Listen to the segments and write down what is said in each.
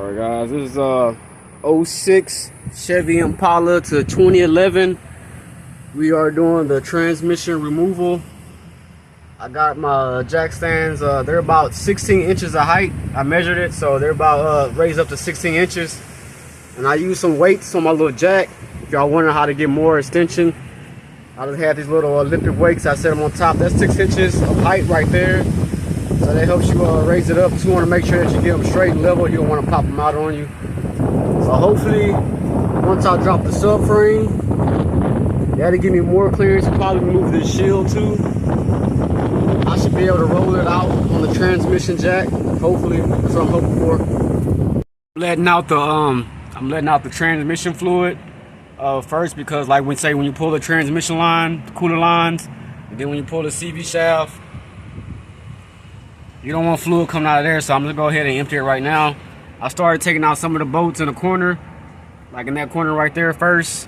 Alright guys, this is '06 Chevy Impala to 2011. We are doing the transmission removal. I got my jack stands, they're about 16 inches of height. I measured it, so they're about raised up to 16 inches. And I used some weights on my little jack. If y'all wondering how to get more extension, I just had these little Olympic weights. I set them on top. That's 6 inches of height right there. So that helps you raise it up. Just want to make sure that you get them straight and level. You don't want to pop them out on you. So hopefully, once I drop the subframe, that'll give me more clearance to probably remove this shield too. I should be able to roll it out on the transmission jack. Hopefully, that's what I'm hoping for. I'm letting out the transmission fluid first, because like when you pull the transmission line, the cooler lines, and then when you pull the CV shaft, you don't want fluid coming out of there. So I'm gonna go ahead and empty it right now. I started taking out some of the bolts in the corner, like in that corner right there first,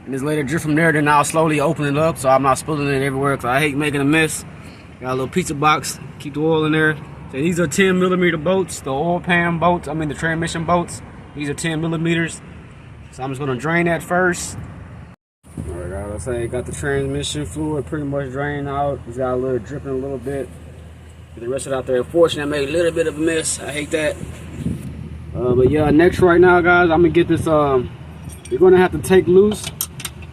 and just let it drip from there. Then I'll slowly open it up so I'm not spilling it everywhere, because I hate making a mess. Got a little pizza box, keep the oil in there. So these are 10mm bolts, the oil pan bolts, the transmission bolts. These are 10 millimeters. So I'm just gonna drain that first. Alright guys, let's say got the transmission fluid pretty much drained out. It's got a little dripping a little bit. Get the rest of it out there. Unfortunately, I made a little bit of a mess. I hate that. But yeah, next right now, guys, I'm gonna get this. You're gonna have to take loose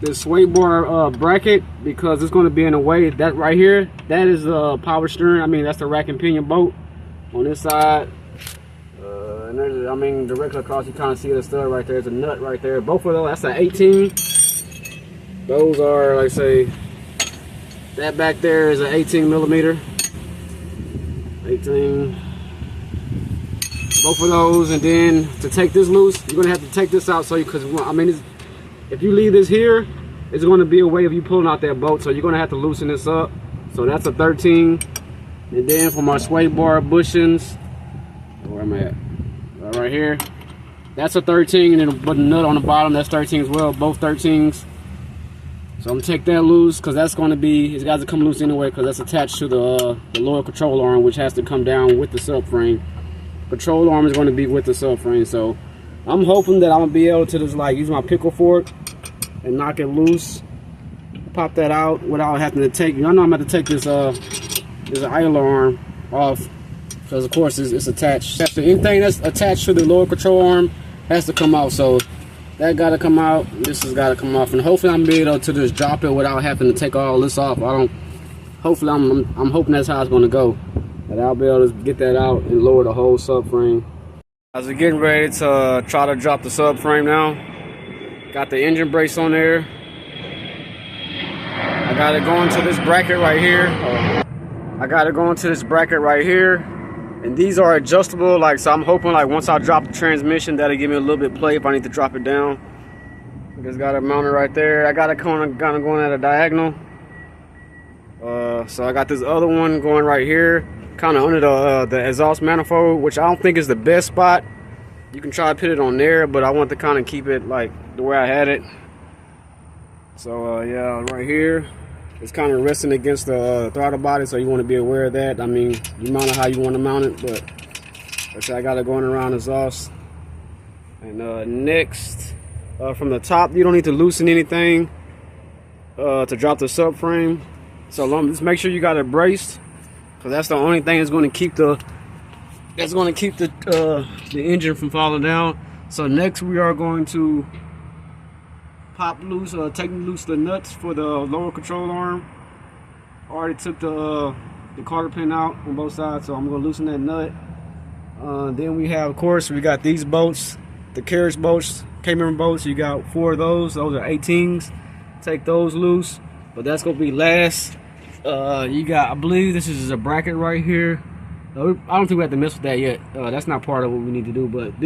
this sway bar bracket, because it's gonna be in a way that right here. That is the power steering. That's the rack and pinion bolt on this side. And there's, directly across, you kind of see the stud right there. There's a nut right there. Both of those, that's an 18. Those are, like say, that back there is an 18mm. 18. Both of those, and then to take this loose, you're gonna have to take this out. So because if you leave this here, it's gonna be a way of you pulling out that bolt. So you're gonna have to loosen this up. So that's a 13. And then for my sway bar bushings, where am I at? Right here. That's a 13, and then put a nut on the bottom. That's 13 as well. Both 13s. So I'm gonna take that loose, because that's gonna be, it's got to come loose anyway, because that's attached to the lower control arm, which has to come down with the subframe. Control arm is going to be with the subframe. So I'm hoping that I'm gonna be able to just like use my pickle fork and knock it loose, pop that out without having to take. I know I'm gonna have to take this idler arm off, because of course it's attached. Anything that's attached to the lower control arm has to come out. So that got to come out. This has got to come off, and hopefully I'm gonna be able to just drop it without having to take all this off. Hopefully I'm hoping that's how it's gonna go. And I'll be able to get that out and lower the whole subframe. As we're getting ready to try to drop the subframe now. Got the engine brace on there. I got it going to this bracket right here. And these are adjustable, so I'm hoping like once I drop the transmission, that'll give me a little bit of play if I need to drop it down. I just got it mounted right there. I got it kind of going at a diagonal. So I got this other one going right here, kind of under the exhaust manifold, which I don't think is the best spot. You can try to put it on there, but I want to kind of keep it like the way I had it. So yeah, right here, it's kind of resting against the throttle body, so you want to be aware of that. You mount it how you want to mount it, but like I got it going around exhaust. And next, from the top, you don't need to loosen anything to drop the subframe. So just make sure you got it braced, because that's the only thing that's going to keep the engine from falling down. So next we are going to take loose the nuts for the lower control arm. Already took the cotter pin out on both sides, so I'm going to loosen that nut. Then we have, of course, we got these bolts, the carriage bolts, K-member bolts. You got 4 of those. Those are 18s. Take those loose, but that's going to be last. You got, I believe this is a bracket right here. I don't think we have to mess with that yet. That's not part of what we need to do, but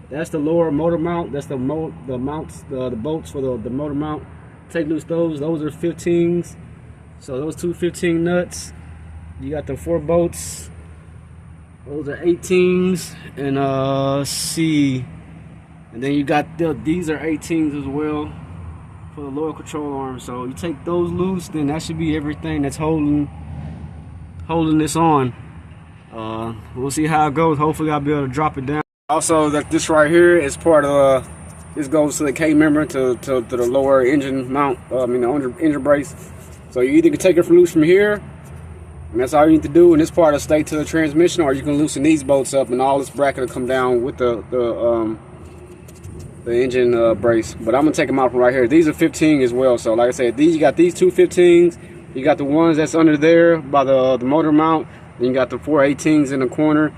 that's the lower motor mount. That's the bolts for the motor mount. Take loose those. Those are 15s. So those 2 15 nuts. You got the 4 bolts. Those are 18s. And C. And then you got these are 18s as well for the lower control arm. So you take those loose, then that should be everything that's holding this on. We'll see how it goes. Hopefully I'll be able to drop it down. Also, that this right here is part of this goes to the K member to the lower engine mount. I mean the engine brace. So you either can take it loose from here, and that's all you need to do. And this part will stay to the transmission, or you can loosen these bolts up, and all this bracket will come down with the engine brace. But I'm gonna take them out from right here. These are 15 as well. So like I said, these you got these two 15s. You got the ones that's under there by the motor mount. Then you got the 4 18s in the corner.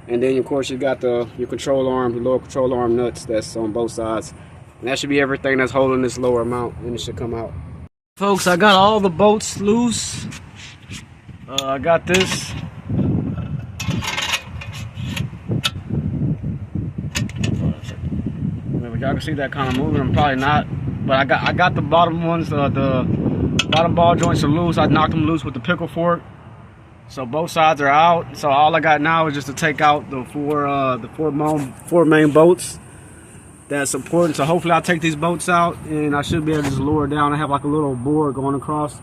And then of course you got your control arm, the lower control arm nuts that's on both sides. And that should be everything that's holding this lower mount, and it should come out. Folks, I got all the bolts loose. I got this. Y'all can see that kind of moving. I'm probably not, but I got the bottom ones. The bottom ball joints are loose. I knocked them loose with the pickle fork. So both sides are out. So all I got now is just to take out the four main bolts that's important. So hopefully I'll take these bolts out, and I should be able to just lower it down. I have like a little board going across.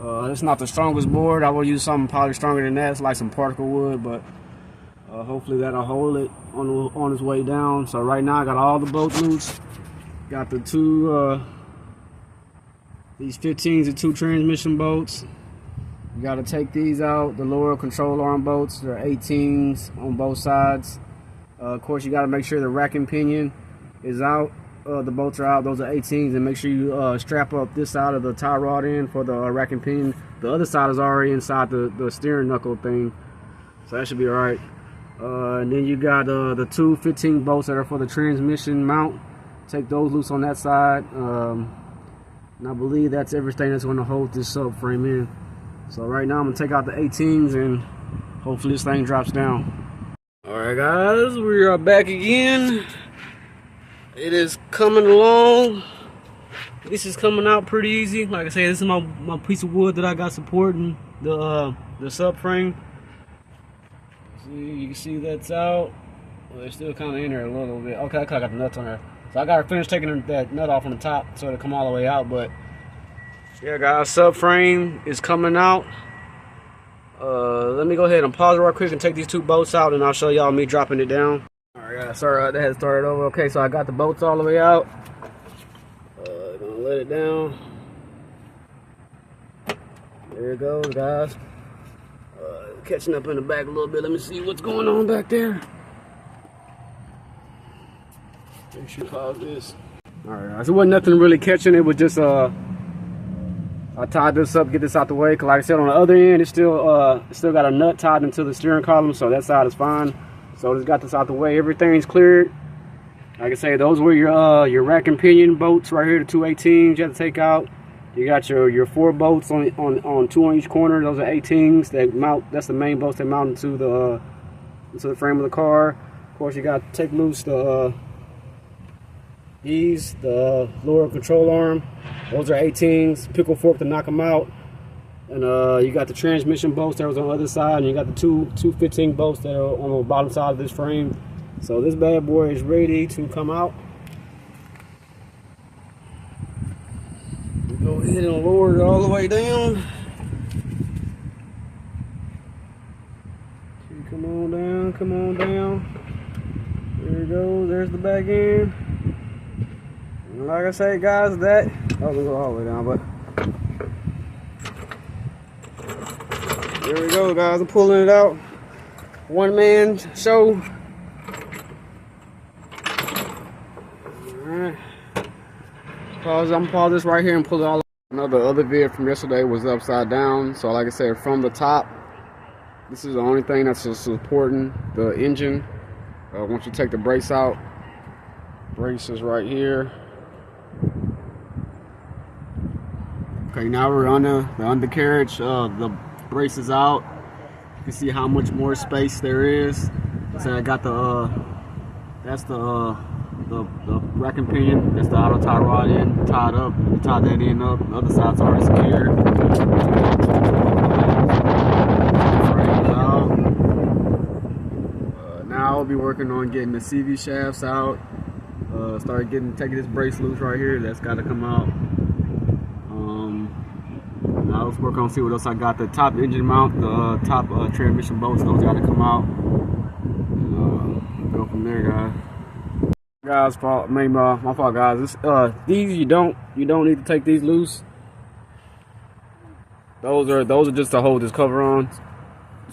It's not the strongest board. I will use something probably stronger than that. It's like some particle wood, but hopefully that'll hold it on its way down. So right now I got all the bolts loose. Got the two these 15s and 2 transmission bolts. You got to take these out. The lower control arm bolts, they're 18s on both sides. Of course, you got to make sure the rack and pinion is out. The bolts are out. Those are 18s, and make sure you strap up this side of the tie rod in for the rack and pinion. The other side is already inside the steering knuckle thing, so that should be all right. And then you got the two 15 bolts that are for the transmission mount. Take those loose on that side. And I believe that's everything that's going to hold this subframe in. So right now I'm gonna take out the 18s, and hopefully this thing drops down. Alright guys, we are back again. It is coming along. This is coming out pretty easy. Like I said, this is my piece of wood that I got supporting the subframe. See, you can see that's out. Well, it's still kind of in there a little bit. Okay, I got the nuts on there. So I gotta finish taking that nut off on the top so it'll come all the way out. But yeah guys, subframe is coming out. Let me go ahead and pause it real quick and take these two bolts out, and I'll show y'all me dropping it down. Alright guys, sorry that had started over. Okay, so I got the bolts all the way out. Gonna let it down. There it goes guys. Catching up in the back a little bit. Let me see what's going on back there. Make sure you pause this. Alright guys, it wasn't nothing really catching. It was just I tied this up, get this out the way, because like I said, on the other end, it's still got a nut tied into the steering column, so that side is fine. So just got this out the way. Everything's cleared. Like I say, those were your rack and pinion bolts right here, the 2 18s you have to take out. You got your 4 bolts on 2 on each corner. Those are 18s that mount. That's the main bolts that mount into the frame of the car. Of course, you got to take loose the lower control arm. Those are 18s. Pickle fork to knock them out. And you got the transmission bolts that was on the other side, and you got the two 15 bolts that are on the bottom side of this frame. So this bad boy is ready to come out. Go ahead and lower it all the way down. Come on down, come on down. There it goes, there's the back end. And like I say guys, that, we go all the way down, but there we go guys, I'm pulling it out. One man show. Alright. I'm gonna pause this right here and pull it all out. The other vid from yesterday was upside down, so like I said, from the top, this is the only thing that's supporting the engine. Once you take the brace out, brace is right here. Okay, now we're on the undercarriage. The brace is out. You can see how much more space there is. So I got that's the rack and pinion. That's the auto tie rod in, tied up. You tie that end up. The other side's already secured. Now I'll be working on getting the CV shafts out. Taking this brace loose right here. That's got to come out. Now let's work on see what else I got. The top engine mount, the top transmission bolts, those got to come out. Go in there, guys. Fault, my fault, guys. These you don't need to take these loose. Those are just to hold this cover on.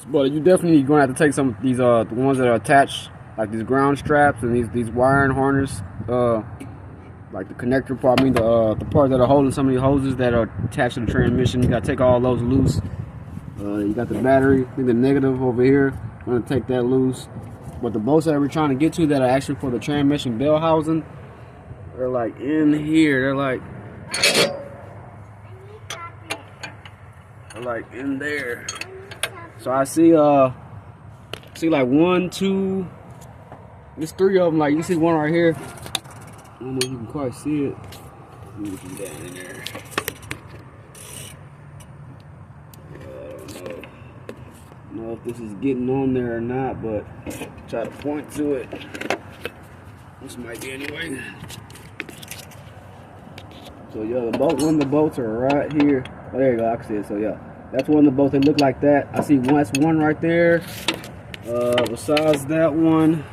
But you definitely gonna have to take some of these the ones that are attached, like these ground straps and these wiring harness, like the connector part. I mean the parts that are holding some of these hoses that are attached to the transmission. You gotta take all those loose. You got the battery, I think the negative over here. I'm gonna take that loose. But the bolts that we're trying to get to that are actually for the transmission bell housing, they're like in here. They're like in there. So I see like 1, 2, there's 3 of them. Like you see one right here. I don't know if you can quite see it. Let me get you down in there. I don't know if this is getting on there or not, but try to point to it. This might be anyway. So yeah, one of the bolts are right here. Oh, there you go. I can see it. So yeah, that's one of the bolts. They look like that. I see one. That's one right there. Besides that one,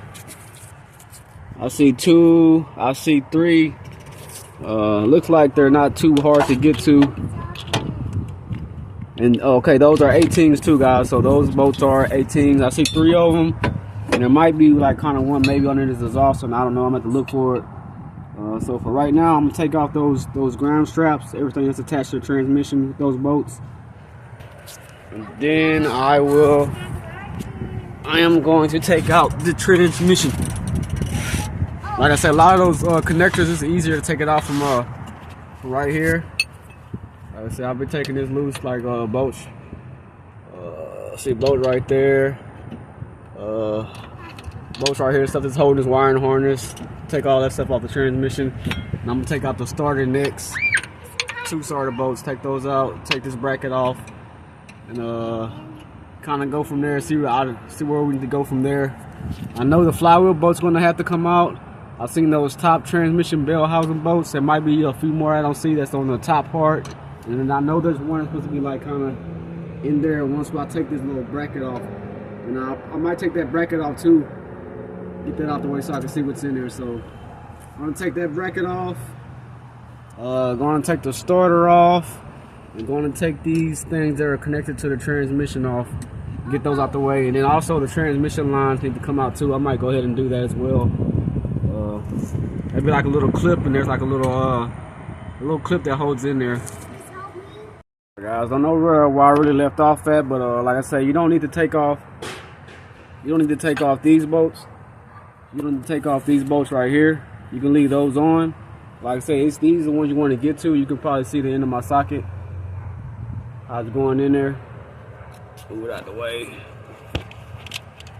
I see 2. I see 3. Looks like they're not too hard to get to. And okay, those are 18s too, guys. So those bolts are 18s. I see 3 of them, and there might be like kind of one maybe under this exhaust. And I don't know. I'm gonna have to look for it. So for right now, I'm gonna take off those ground straps, everything that's attached to the transmission with those bolts, and then I am going to take out the transmission. Like I said, a lot of those connectors, it's easier to take it off from right here. Like I said, I'll be taking this loose like bolts. See bolt right there. Bolts right here, stuff that's holding this wiring harness. Take all that stuff off the transmission. And I'm gonna take out the starter next. 2 starter bolts, take those out, take this bracket off, and kind of go from there. See where we need to go from there. I know the flywheel bolt's gonna have to come out. I've seen those top transmission bell housing bolts. There might be a few more I don't see that's on the top part. And then I know there's one that's supposed to be like kind of in there once I take this little bracket off. And I might take that bracket off too. Get that out the way so I can see what's in there. So I'm gonna take that bracket off. Going to take the starter off. I'm going to take these things that are connected to the transmission off. Get those out the way. And then also the transmission lines need to come out too. I might go ahead and do that as well. There'd be like a little clip, and there's like a little clip that holds in there. Guys, I don't know where I really left off at, but like I say, you don't need to take off. You don't need to take off these bolts. You don't need to take off these bolts right here. You can leave those on. Like I say, these are the ones you want to get to. You can probably see the end of my socket. I was going in there. Move it out the way.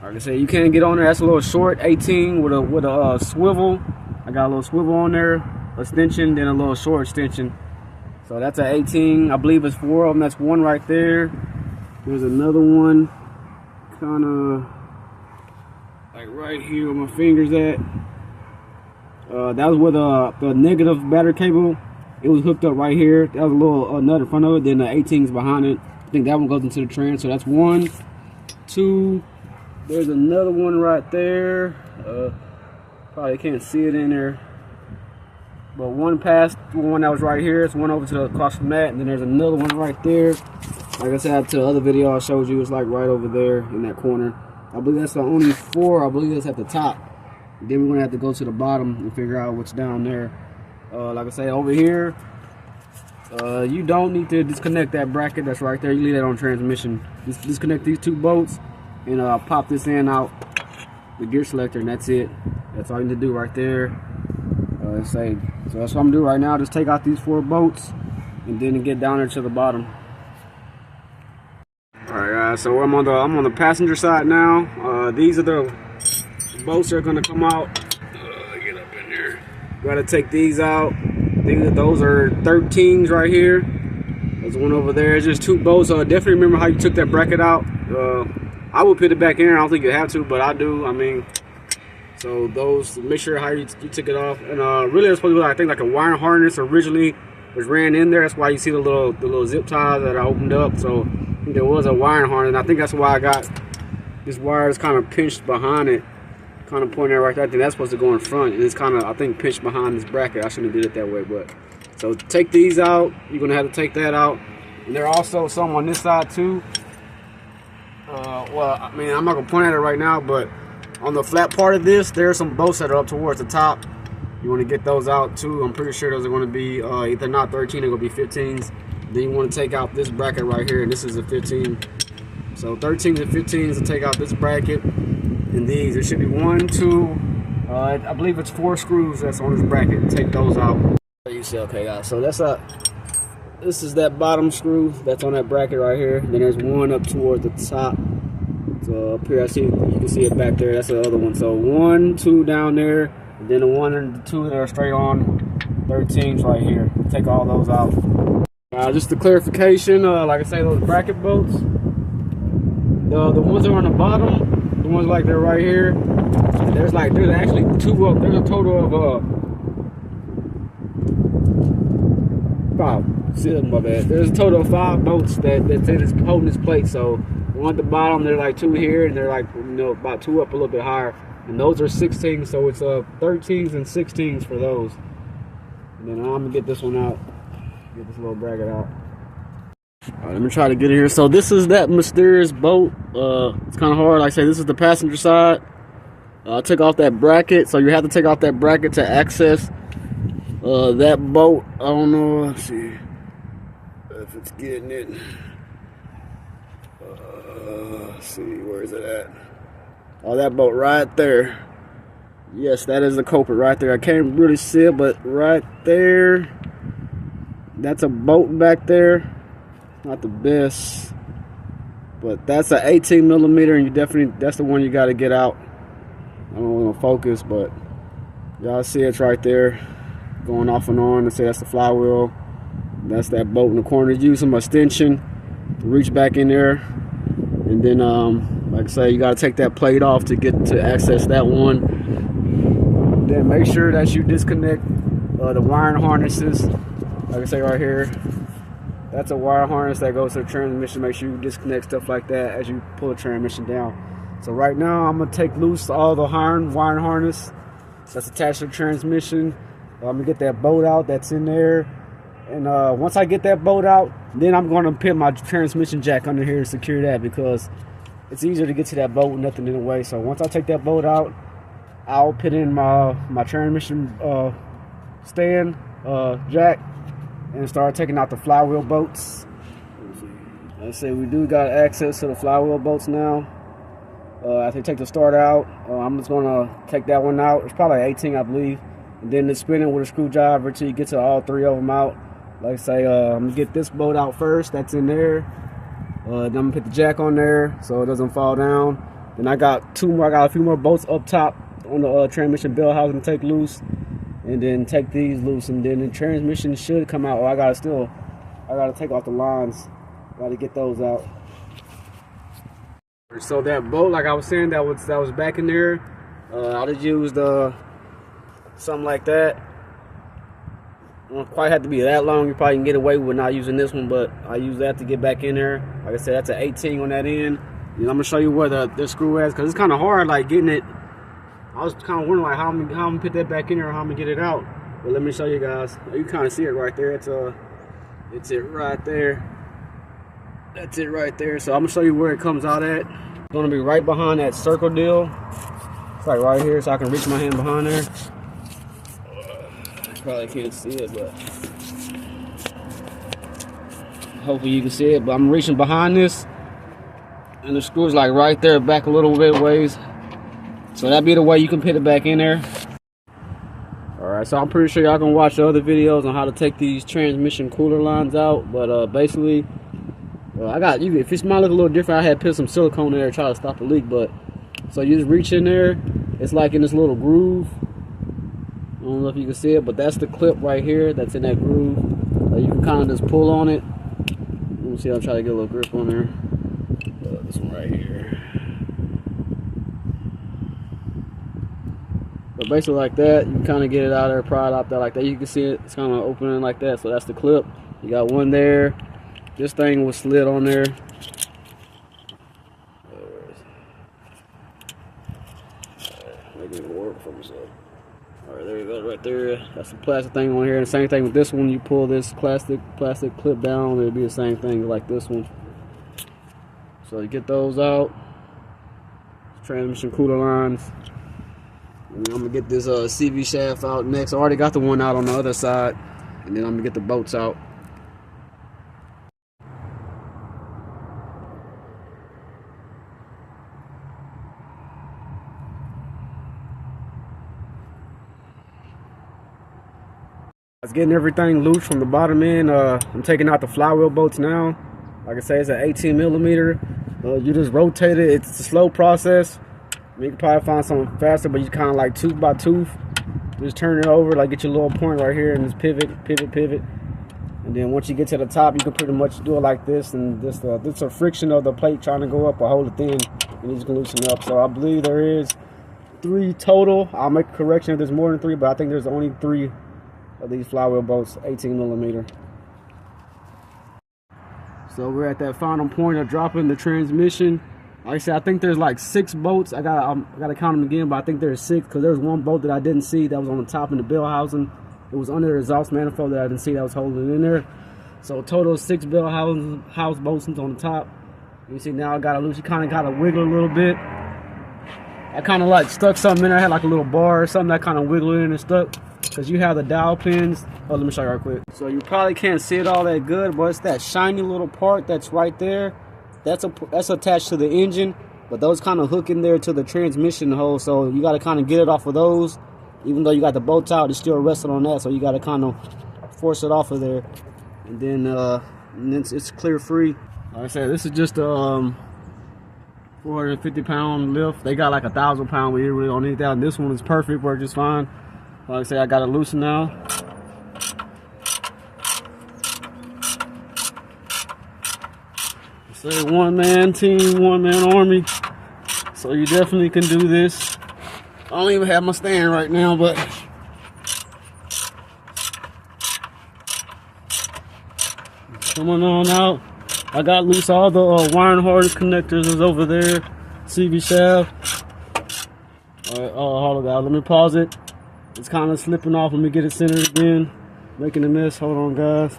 Like I say, you can't get on there. That's a little short 18 with a swivel. I got a little swivel on there, extension, then a little short extension. So that's an 18. I believe it's 4 of them. That's one right there. There's another one, kind of like right here where my finger's at. That was where the negative battery cable. It was hooked up right here. That was a little nut in front of it. Then the 18's behind it. I think that one goes into the trans. So that's 1, 2. There's another one right there. Probably can't see it in there. But one past the one that was right here. It's one over to the across from that. And then there's another one right there. Like I said, to the other video I showed you, it's like right over there in that corner. I believe that's the only 4. I believe that's at the top. Then we're gonna have to go to the bottom and figure out what's down there. Like I say, over here, you don't need to disconnect that bracket that's right there. You leave that on transmission. Just disconnect these 2 bolts and pop this in out the gear selector, and that's it. That's all you need to do right there. So that's what I'm doing right now. Just take out these 4 bolts and then get down there to the bottom. All right, guys. So I'm on the passenger side now. These are the bolts that are gonna come out. Get up in there. Gotta take these out. Those are 13s right here. There's one over there. It's just 2 bolts. Definitely remember how you took that bracket out. I would put it back in. I don't think you have to, but I do. I mean, so those, make sure how you took it off. And really, it's supposed to be, I think, like a wiring harness originally was ran in there. That's why you see the little zip ties that I opened up. So I think there was a wiring harness, and I think that's why I got this wire is kind of pinched behind it. kind of pointing right there. I think that's supposed to go in front, and it's kind of, I think, pinched behind this bracket. I shouldn't have did it that way, but so take these out. You're gonna have to take that out, and there are also some on this side too. Well, I mean, I'm not gonna point at it right now, but on the flat part of this, there are some bolts that are up towards the top. You want to get those out too. I'm pretty sure those are going to be either not 13, they're going to be 15s. Then you want to take out this bracket right here, and this is a 15. So 13s and 15s to take out this bracket, and these. There should be 1, 2, I believe it's 4 screws that's on this bracket. Take those out. You see, okay, guys. So that's this is that bottom screw that's on that bracket right here. Then there's one up towards the top. So up here, I see, you can see it back there. That's the other one. So 1, 2 down there. And then the 1 and the 2 that are straight on 13s right here. Take all those out. Just a clarification, like I say, those bracket bolts, the ones that are on the bottom, the ones like they're right here, there's actually 2 of, there's a total of there's a total of 5 bolts that's holding this plate. So the one at the bottom, they're like 2 here, and they're like, you know, about 2 up a little bit higher. And those are 16, so it's 13s and 16s for those. And then I'm gonna get this one out, get this little bracket out. All right, let me try to get it here. So this is that mysterious bolt. It's kind of hard. Like I say, this is the passenger side. I took off that bracket, so you have to take off that bracket to access that bolt. I don't know. Let's see if it's getting it. Let's see, where is it at? Oh, that bolt right there. Yes, that is the culprit right there. I can't really see it, but right there, that's a bolt back there. Not the best, but that's an 18 millimeter, and you definitely, that's the one you got to get out. I don't want to focus, but y'all see it's right there, going off and on. Let's say that's the flywheel. That's that bolt in the corner. Use some extension to reach back in there, and then like I say, you got to take that plate off to get to access that one. Then make sure that you disconnect the wiring harnesses. Like I say right here, that's a wire harness that goes to the transmission. Make sure you disconnect stuff like that as you pull the transmission down. So right now, I'm gonna take loose all the wiring harness that's attached to the transmission. I'm gonna get that bolt out that's in there. And once I get that bolt out, then I'm gonna put my transmission jack under here to secure that, because it's easier to get to that bolt with nothing in the way. So once I take that bolt out, I'll put in my transmission stand jack and start taking out the flywheel bolts. Like I say, we do got access to the flywheel bolts now. After you take the start out, I'm just gonna take that one out. It's probably 18, I believe. And then it's spinning with a screwdriver until you get to all 3 of them out. Like I say, I'm gonna get this bolt out first. That's in there. Then I'm gonna put the jack on there so it doesn't fall down. Then I got 2 more. I got a few more bolts up top on the transmission bell housing to take loose, and then take these loose, and then the transmission should come out. I gotta take off the lines. Gotta get those out. So that bolt, like I was saying, that was back in there. I just used something like that. Don't quite have to be that long. You probably can get away with not using this one, but I use that to get back in there. Like I said, that's an 18 on that end. And I'm gonna show you where the screw is, because it's kind of hard, like getting it. I was kind of wondering like how I'm gonna put that back in there, or how I'm gonna get it out. But let me show you guys. You kind of see it right there. It's it right there. That's it right there. So I'm gonna show you where it comes out at. It's gonna be right behind that circle deal. It's like right here, so I can reach my hand behind there. Probably can't see it, but hopefully you can see it. But I'm reaching behind this, and the screw is like right there, back a little bit ways. So that'd be the way you can put it back in there. Alright, so I'm pretty sure y'all can watch the other videos on how to take these transmission cooler lines out. But basically, if it might look a little different, I had put some silicone in there to try to stop the leak. But so you just reach in there, it's like in this little groove. I don't know if you can see it, but that's the clip right here that's in that groove. You can kind of just pull on it. Let me see, I'll try to get a little grip on there. This one right here. But basically like that, you can kind of get it out of there, pry it out there like that. You can see it, it's kind of opening like that. So that's the clip. You got one there. This thing was slid on there. Make for me. So, all right, there you go, right there. That's the plastic thing on here. And the same thing with this one. You pull this plastic clip down, it'll be the same thing like this one. So you get those out. Transmission cooler lines. And then I'm gonna get this CV shaft out next. I already got the one out on the other side, and then I'm gonna get the bolts out. I was getting everything loose from the bottom end. I'm taking out the flywheel bolts now. Like I say, it's an 18 millimeter. You just rotate it. It's a slow process. You can probably find something faster, but you kind of like tooth by tooth. Just turn it over, like get your little point right here, and just pivot. And then once you get to the top, you can pretty much do it like this. And this a friction of the plate trying to go up or hold it thin, and you just can loosen up. So I believe there is 3 total. I'll make a correction if there's more than 3, but I think there's only 3 of these flywheel bolts, 18 millimeter. So we're at that final point of dropping the transmission. Like I said, I think there's like 6 bolts. I gotta count them again, but I think there's 6 because there's one bolt that I didn't see that was on the top in the bell housing. It was under the exhaust manifold that I didn't see that was holding it in there. So total 6 bell house bolts on the top. You see now I got it loose. You kind of got to wiggle a little bit. I kind of like stuck something in there. I had like a little bar or something that kind of wiggled in and stuck. Because you have the dowel pins. Oh, let me show you right quick. So you probably can't see it all that good, but it's that shiny little part that's right there. That's attached to the engine, but those kind of hook in there to the transmission hole. So you got to kind of get it off of those. Even though you got the bolts out, it's still resting on that. So you got to kind of force it off of there, and then it's clear free. Like I said, this is just a 450 pound lift. They got like 1,000 pound. We really don't need that. And this one is perfect, works just fine. Like I say, I got it loosened now. Say one man team, one man army. So you definitely can do this. I don't even have my stand right now, but coming on out. I got loose all the wiring harness connectors is over there. CV shaft. Alright, hold on, let me pause it. It's kind of slipping off. Let me get it centered again. Making a mess. Hold on, guys.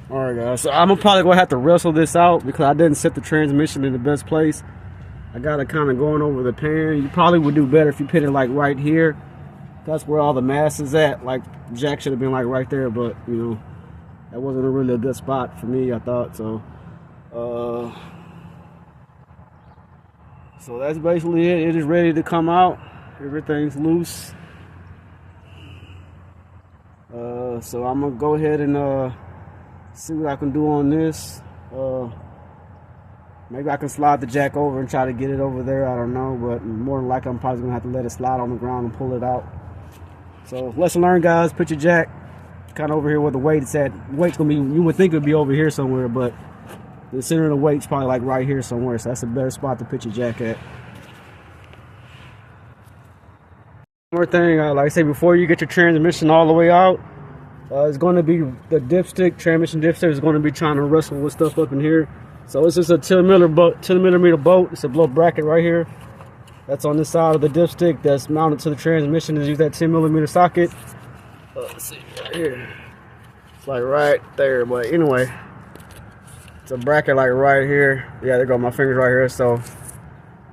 Alright, guys. So I'm probably going to have to wrestle this out because I didn't set the transmission in the best place. I got it kind of going over the pan. You probably would do better if you put it like right here. That's where all the mass is at. Like, jack should have been like right there, but, you know, that wasn't really a good spot for me, I thought. So, so that's basically it. It is ready to come out. Everything's loose. So I'm gonna go ahead and see what I can do on this. Maybe I can slide the jack over and try to get it over there. I don't know, but more than likely I'm probably gonna have to let it slide on the ground and pull it out. So lesson learned, guys. Put your jack kind of over here where the weight is at. Weight's gonna be, you would think it'd be over here somewhere, but the center of the weight's probably like right here somewhere. So that's a better spot to put your jack at. One more thing, like I say, before you get your transmission all the way out, it's going to be the dipstick, transmission dipstick is going to be trying to wrestle with stuff up in here. So it's just a 10 millimeter bolt. It's a blow bracket right here. That's on this side of the dipstick that's mounted to the transmission. Is use that 10 millimeter socket. Let's see right here. It's like right there, but anyway, it's a bracket like right here. Yeah, there go my fingers right here. So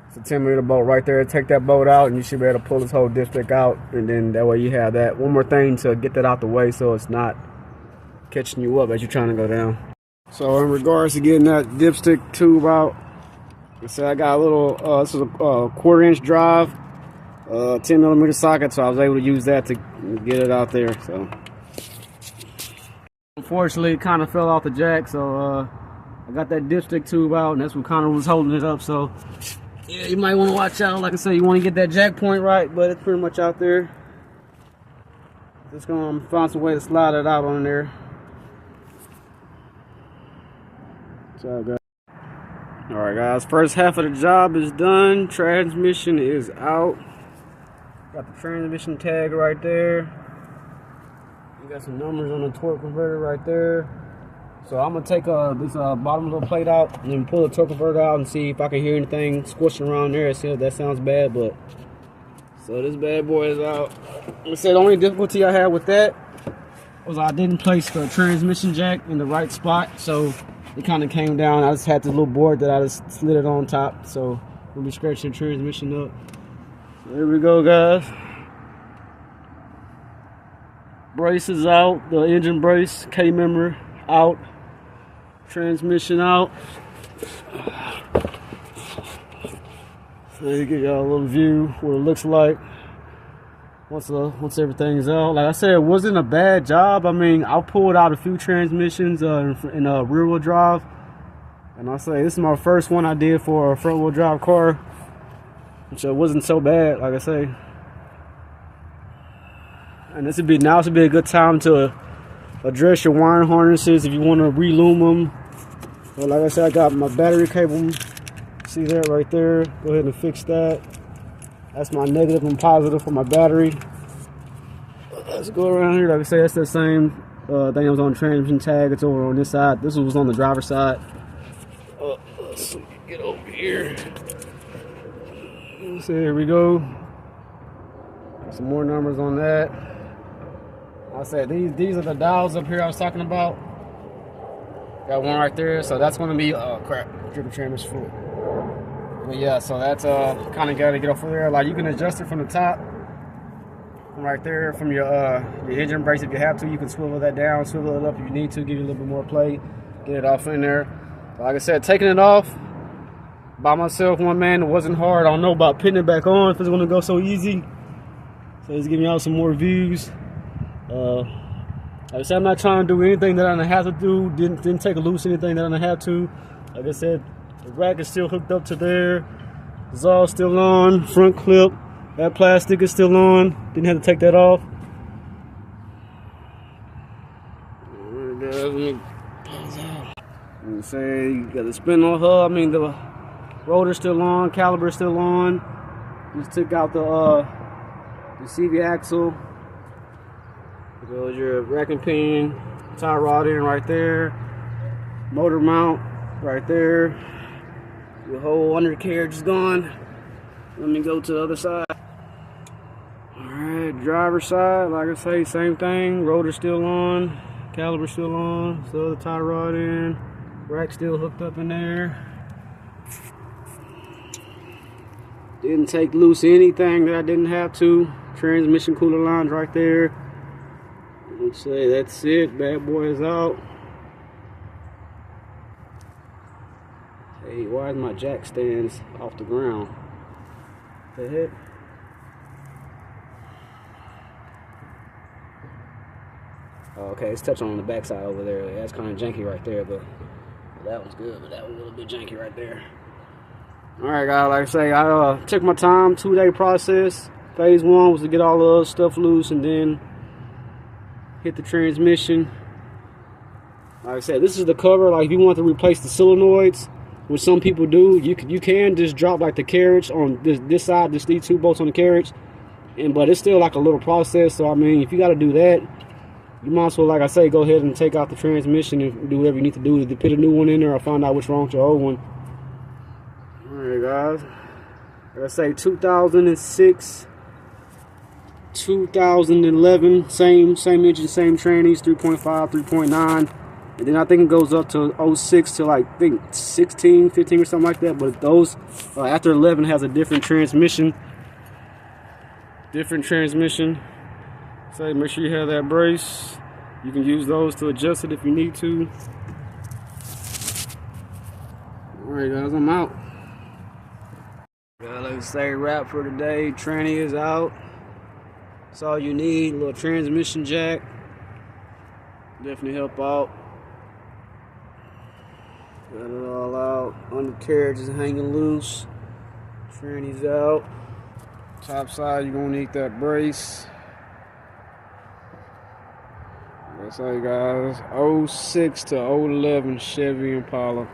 it's a 10 millimeter bolt right there. Take that bolt out and you should be able to pull this whole dipstick out, and then that way you have that. One more thing to get that out the way so it's not catching you up as you're trying to go down. So in regards to getting that dipstick tube out, so I got a little, this is a 1/4 inch drive, 10 millimeter socket, so I was able to use that to get it out there. So unfortunately it kind of fell off the jack, so I got that dipstick tube out, and that's what kind of was holding it up. So yeah, you might want to watch out. Like I said, you want to get that jack point right, but it's pretty much out there. Just gonna find some way to slide it out on there. Alright guys, first half of the job is done. Transmission is out. Got the transmission tag right there. You got some numbers on the torque converter right there. So I'm gonna take this bottom little plate out and then pull the torque converter out and see if I can hear anything squishing around there. See if that sounds bad, but So this bad boy is out. I said the only difficulty I had with that was I didn't place the transmission jack in the right spot, so it kind of came down. I just had this little board that I just slid it on top, so we'll be scratching the transmission up. So here we go, guys. Brace is out, the engine brace, K-member out, transmission out. So you give y'all a little view what it looks like once everything's out. Like I said, it wasn't a bad job. I mean, I pulled out a few transmissions in a rear-wheel drive, and I say this is my first one I did for a front-wheel drive car, which wasn't so bad, like I say. And this would be a good time to address your wiring harnesses if you want to relume them. But like I said, I got my battery cable. See that right there? Go ahead and fix that. That's my negative and positive for my battery. Let's go around here. Like I say, that's the same thing that was on the transmission tag. It's over on this side. This was on the driver's side. Let's get over here. Let's see, here we go. Got some more numbers on that. I said these are the dials up here I was talking about. Got one right there, so that's going to be dripping transmission fluid. But yeah, so that's kind of got to get off of there. Like you can adjust it from the top, from right there, from your engine brace if you have to. You can swivel that down, swivel it up if you need to, give you a little bit more play, get it off in there. But like I said, taking it off by myself, one man, it wasn't hard. I don't know about putting it back on if it's going to go so easy. So it's giving y'all some more views. Like I said, I'm not trying to do anything that I don't have to do. Didn't take loose anything that I don't have to. Like I said, the rack is still hooked up to there. It's all still on. Front clip, that plastic is still on. Didn't have to take that off. Let me say you got the spindle hub. I mean the rotor's still on, caliber's still on. Just took out the CV axle. There goes your rack and pinion, tie rod in right there, motor mount right there. Your whole undercarriage is gone. Let me go to the other side. Alright, driver's side, like I say, same thing. Rotor still on, caliber still on, so the tie rod in, rack still hooked up in there. Didn't take loose anything that I didn't have to. Transmission cooler lines right there. Let's say that's it. Bad boy is out. Hey, why is my jack stands off the ground? The heck? Oh, okay, it's touching on the backside over there. That's kind of janky right there, but that one's good. But that was a little bit janky right there. All right, guys. Like I say, I took my time. 2-day process. Phase 1 was to get all the other stuff loose, and then hit the transmission. Like I said, this is the cover. Like if you want to replace the solenoids, which some people do, you can just drop like the carriage on this side, just these 2 bolts on the carriage, but it's still like a little process. So I mean, if you got to do that, you might as well, like I say, go ahead and take out the transmission and do whatever you need to do to put a new one in there or find out what's wrong with your old one. All right, guys. Like I say, 2006. 2011, same engine, same trannies, 3.5, 3.9, and then I think it goes up to 06 to like I think 16, 15 or something like that. But those after 11 has a different transmission. So make sure you have that brace. You can use those to adjust it if you need to. All right, guys, I'm out. Like I say, wrap for today. Tranny is out. That's all you need. A little transmission jack. Definitely help out. Got it all out. Undercarriage is hanging loose. Tranny's out. Top side, you're gonna need that brace. That's all you guys. 06 to 011 Chevy Impala.